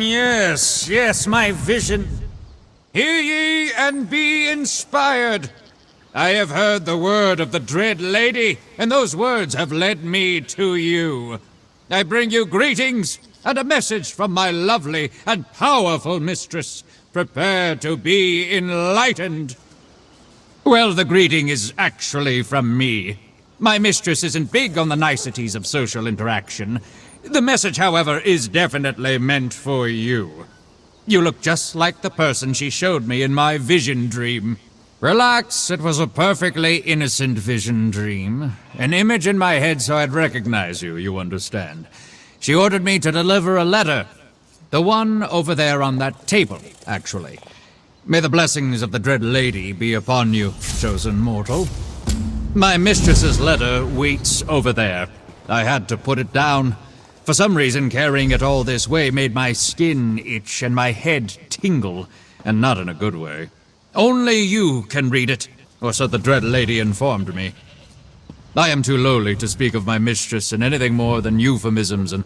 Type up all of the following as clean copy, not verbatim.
Yes, my vision. Hear ye and be inspired. I have heard the word of the dread lady, and those words have led me to you. I bring you greetings and a message from my lovely and powerful mistress. Prepare to be enlightened. Well, the greeting is actually from me. My mistress isn't big on the niceties of social interaction. The message, however, is definitely meant for you. You look just like the person she showed me in my vision dream. Relax, it was a perfectly innocent vision dream. An image in my head so I'd recognize you, you understand. She ordered me to deliver a letter. The one over there on that table, actually. May the blessings of the dread lady be upon you, chosen mortal. My mistress's letter waits over there. I had to put it down. For some reason, carrying it all this way made my skin itch and my head tingle, and not in a good way. Only you can read it, or so the dread lady informed me. I am too lowly to speak of my mistress in anything more than euphemisms and...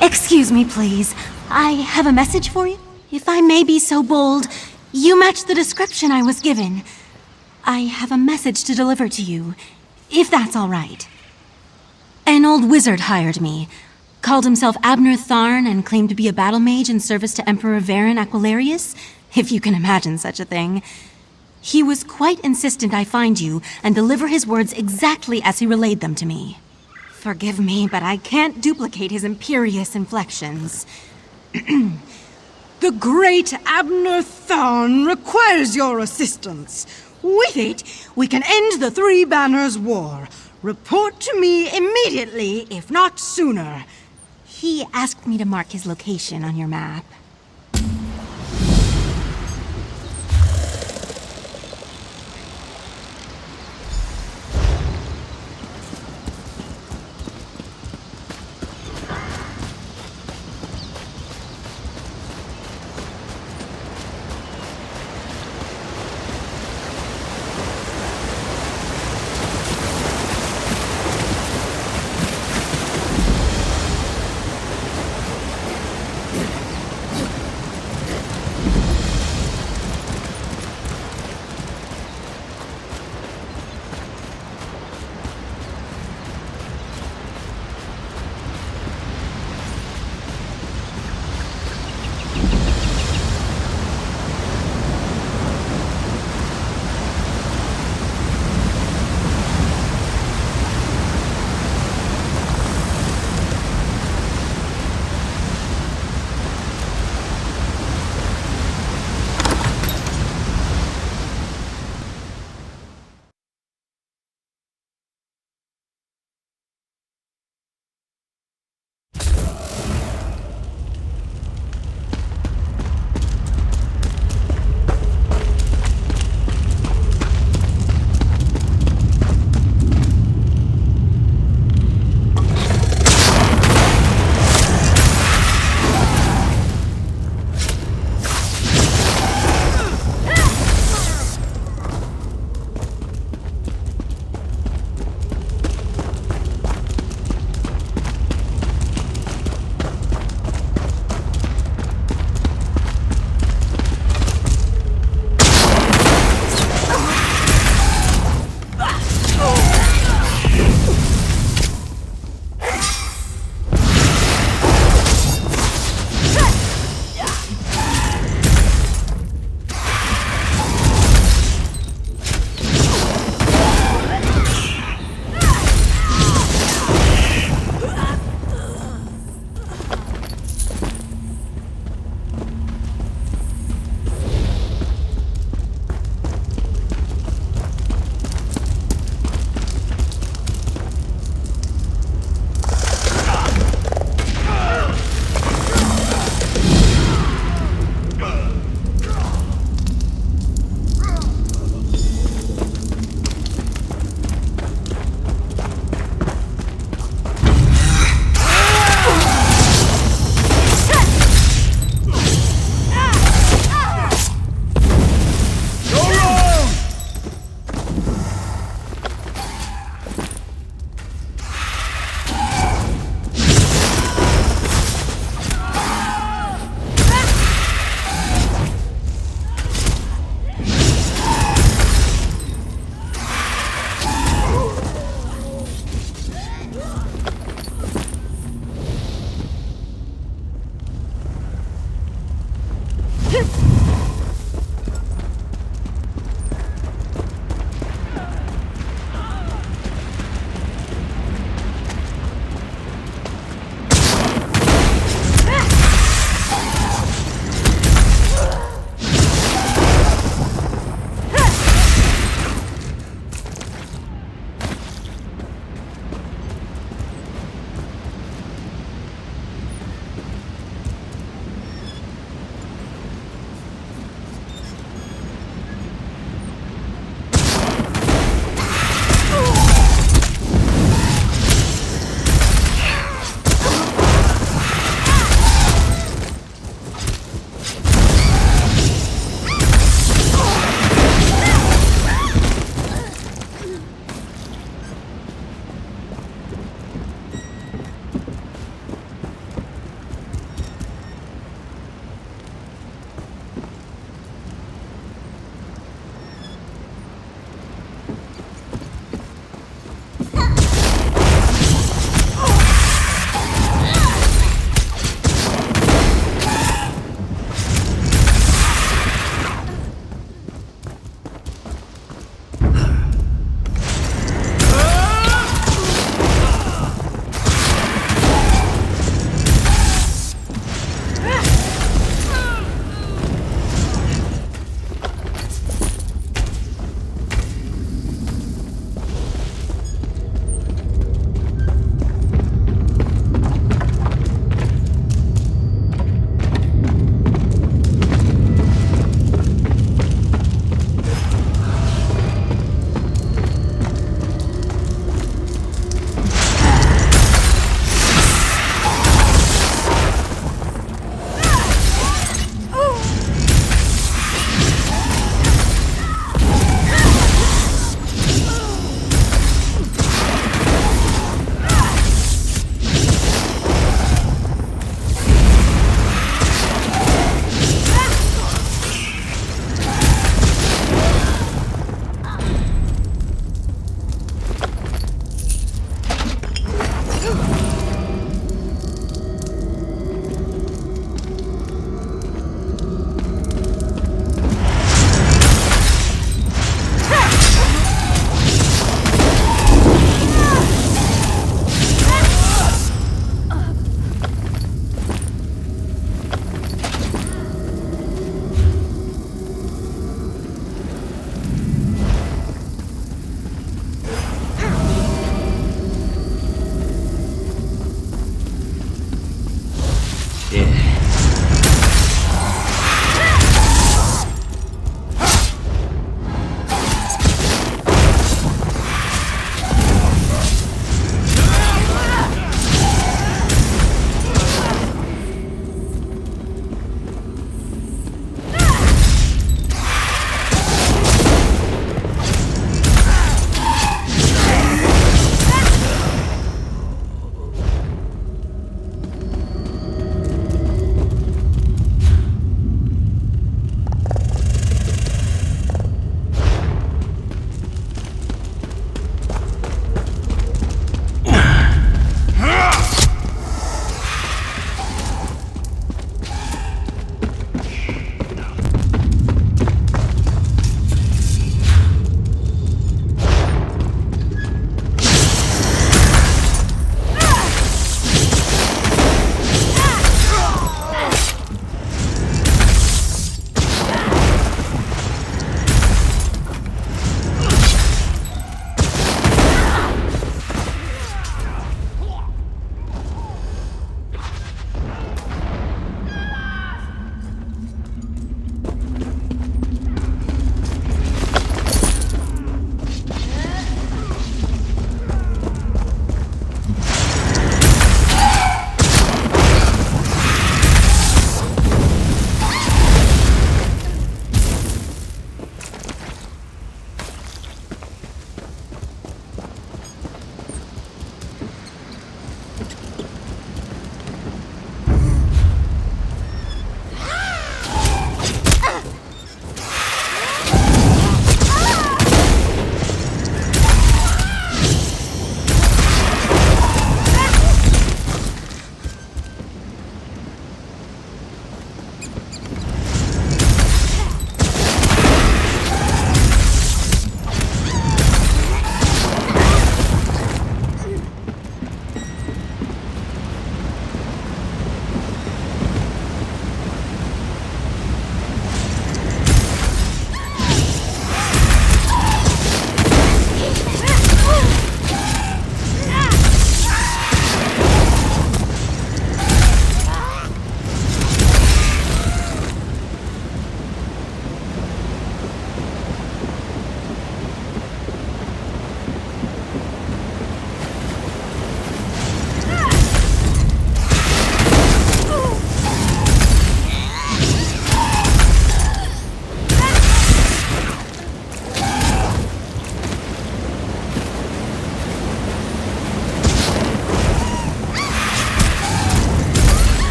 Excuse me, please. I have a message for you. If I may be so bold, you match the description I was given. I have a message to deliver to you, if that's all right. An old wizard hired me. Called himself Abner Tharn and claimed to be a battle mage in service to Emperor Varen Aquilarius, if you can imagine such a thing. He was quite insistent I find you and deliver his words exactly as he relayed them to me. Forgive me, but I can't duplicate his imperious inflections. The great Abner Tharn requires your assistance. With it, we can end the Three Banners War. Report to me immediately, if not sooner. He asked me to mark his location on your map.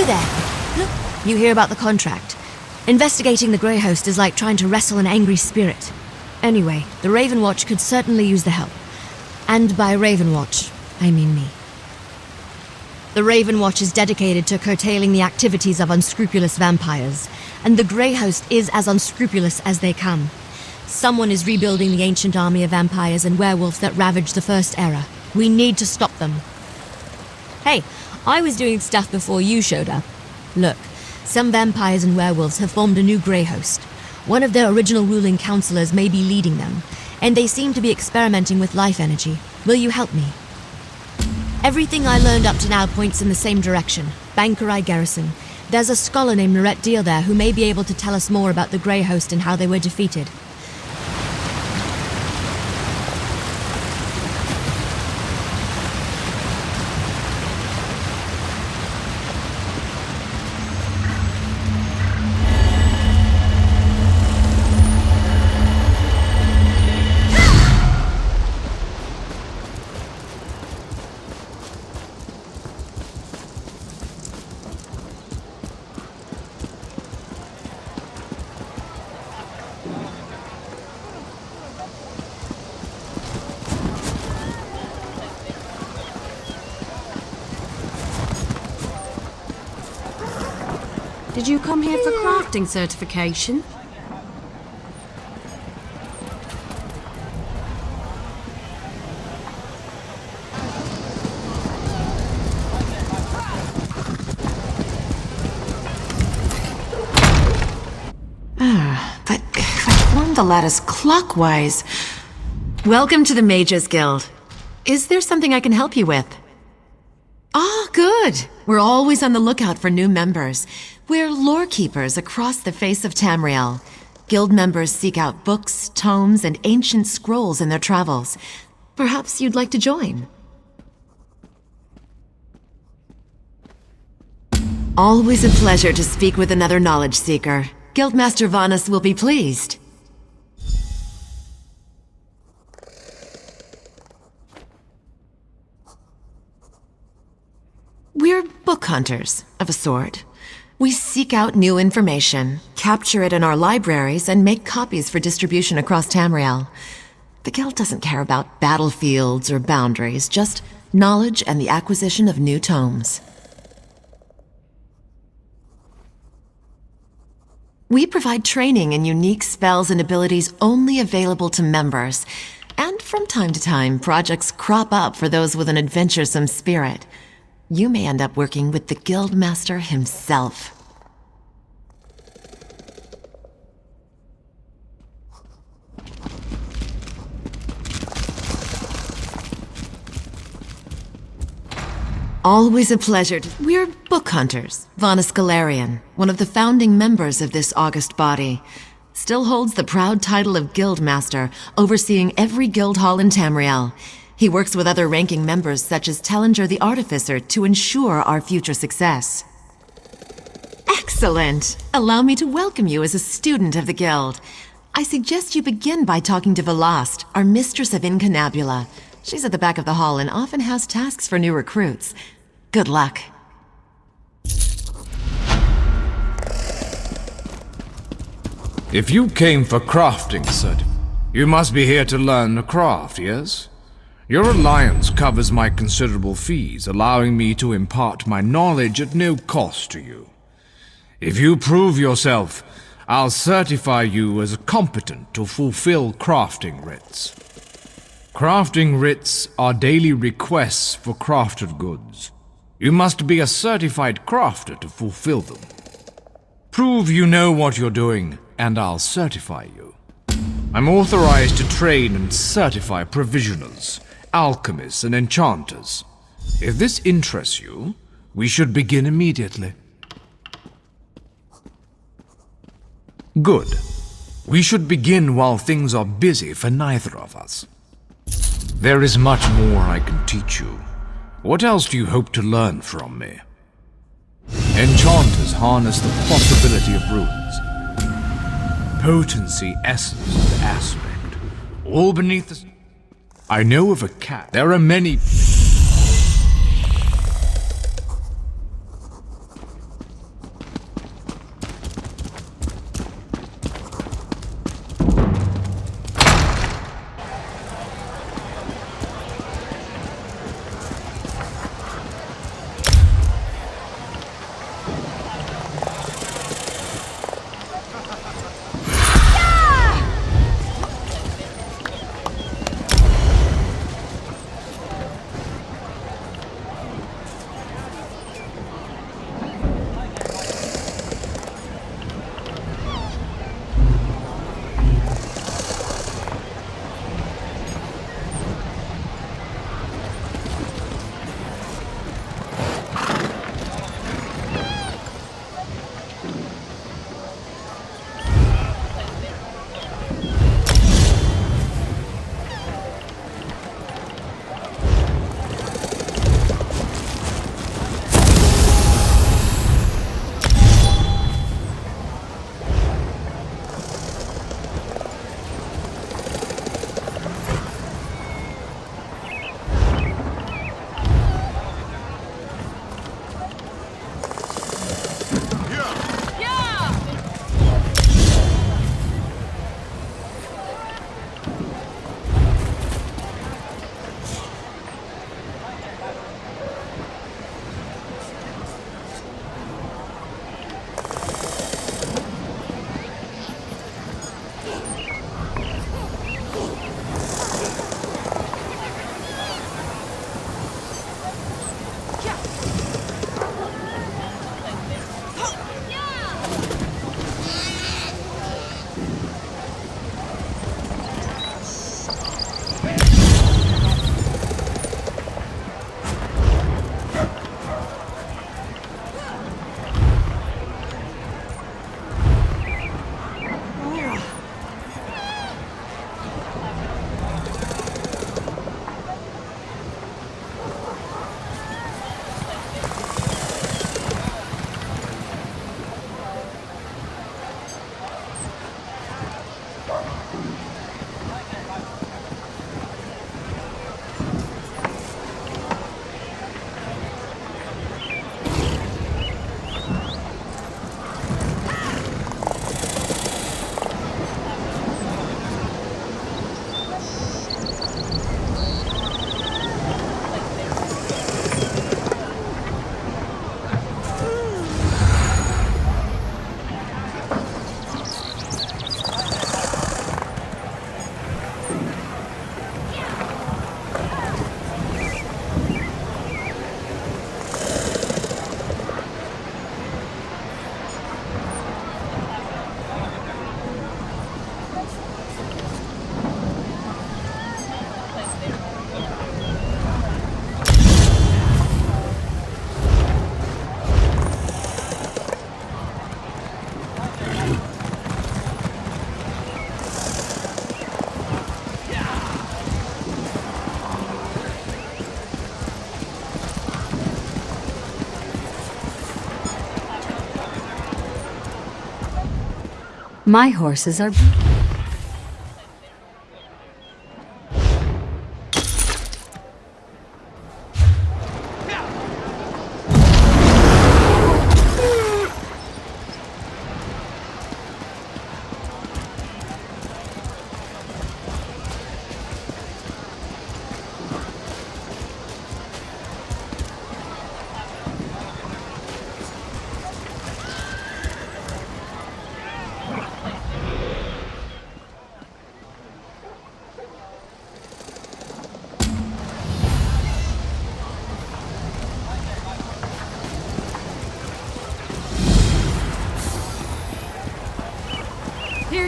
there! You hear about the contract? Investigating the Grey Host is like trying to wrestle an angry spirit. Anyway, the Raven Watch could certainly use the help. And by Raven Watch, I mean me. The Raven Watch is dedicated to curtailing the activities of unscrupulous vampires, and the Grey Host is as unscrupulous as they come. Someone is rebuilding the ancient army of vampires and werewolves that ravaged the First Era. We need to stop them. Hey, I was doing stuff before you showed up. Look, some vampires and werewolves have formed a new Grey Host. One of their original ruling councillors may be leading them, and they seem to be experimenting with life energy. Will you help me? Everything I learned up to now points in the same direction. Bankerai Garrison. There's a scholar named Norette Deal there who may be able to tell us more about the Grey Host and how they were defeated. Did you come here for crafting certification? But if I formed the lattice clockwise... Welcome to the Mages Guild. Is there something I can help you with? Ah, good. We're always on the lookout for new members. We're lore keepers across the face of Tamriel. Guild members seek out books, tomes, and ancient scrolls in their travels. Perhaps you'd like to join. Always a pleasure to speak with another knowledge seeker. Guildmaster Vanus will be pleased. We're book hunters, of a sort. We seek out new information, capture it in our libraries, and make copies for distribution across Tamriel. The Guild doesn't care about battlefields or boundaries, just knowledge and the acquisition of new tomes. We provide training in unique spells and abilities only available to members. And from time to time, projects crop up for those with an adventuresome spirit. You may end up working with the Guildmaster himself. Always a pleasure to... We're book hunters. Vanus Galarian, one of the founding members of this august body, still holds the proud title of Guildmaster, overseeing every guild hall in Tamriel. He works with other ranking members such as Tellinger the Artificer to ensure our future success. Excellent! Allow me to welcome you as a student of the Guild. I suggest you begin by talking to Velast, our Mistress of Incunabula. She's at the back of the hall and often has tasks for new recruits. Good luck. If you came for crafting, sir, you must be here to learn the craft, yes? Your alliance covers my considerable fees, allowing me to impart my knowledge at no cost to you. If you prove yourself, I'll certify you as competent to fulfill crafting writs. Crafting writs are daily requests for crafted goods. You must be a certified crafter to fulfill them. Prove you know what you're doing, and I'll certify you. I'm authorized to train and certify provisioners, alchemists, and enchanters. If this interests you, we should begin immediately. Good. We should begin while things are busy for neither of us. There is much more I can teach you. What else do you hope to learn from me? Enchanters harness the possibility of runes. Potency, essence, and aspect. All beneath the... I know of a cat. There are many... My horses are...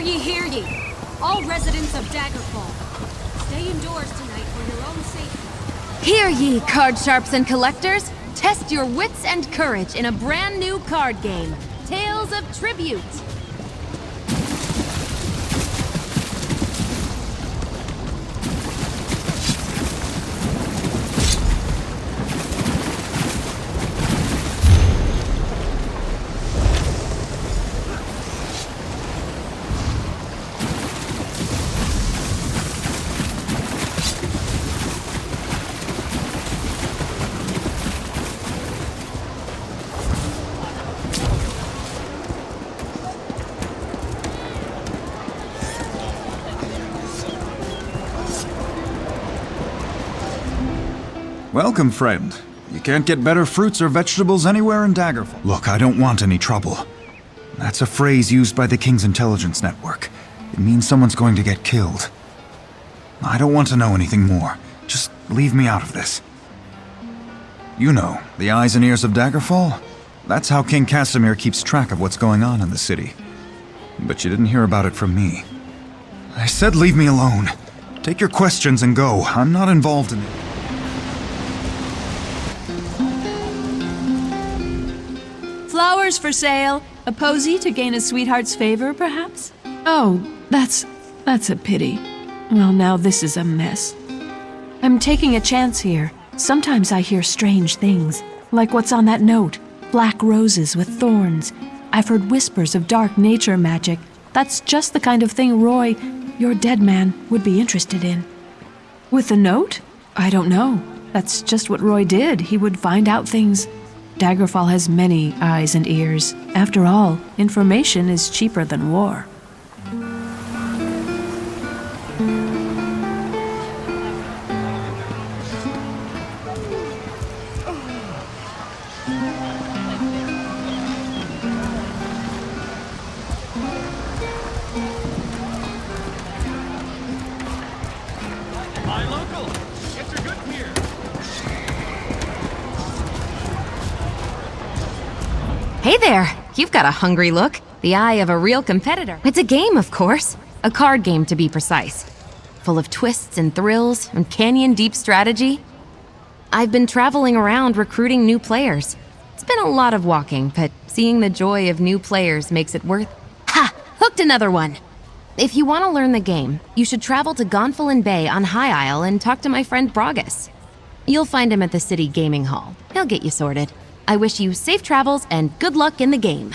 Hear ye! All residents of Daggerfall, stay indoors tonight for your own safety. Hear ye, card sharps and collectors! Test your wits and courage in a brand new card game, Tales of Tribute! Welcome, friend. You can't get better fruits or vegetables anywhere in Daggerfall. Look, I don't want any trouble. That's a phrase used by the King's intelligence network. It means someone's going to get killed. I don't want to know anything more. Just leave me out of this. You know, the eyes and ears of Daggerfall? That's how King Casimir keeps track of what's going on in the city. But you didn't hear about it from me. I said leave me alone. Take your questions and go. I'm not involved in it. Flowers for sale. A posy to gain a sweetheart's favor, perhaps? Oh, that's a pity. Well, now this is a mess. I'm taking a chance here. Sometimes I hear strange things, like what's on that note. Black roses with thorns. I've heard whispers of dark nature magic. That's just the kind of thing Roy, your dead man, would be interested in. With the note? I don't know. That's just what Roy did. He would find out things. Daggerfall has many eyes and ears. After all, information is cheaper than war. Hey there! You've got a hungry look. The eye of a real competitor. It's a game, of course. A card game, to be precise. Full of twists and thrills and canyon-deep strategy. I've been traveling around recruiting new players. It's been a lot of walking, but seeing the joy of new players makes it worth... Ha! Hooked another one! If you want to learn the game, you should travel to Gonfalon Bay on High Isle and talk to my friend Bragas. You'll find him at the City Gaming Hall. He'll get you sorted. I wish you safe travels and good luck in the game.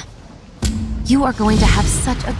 You are going to have such a...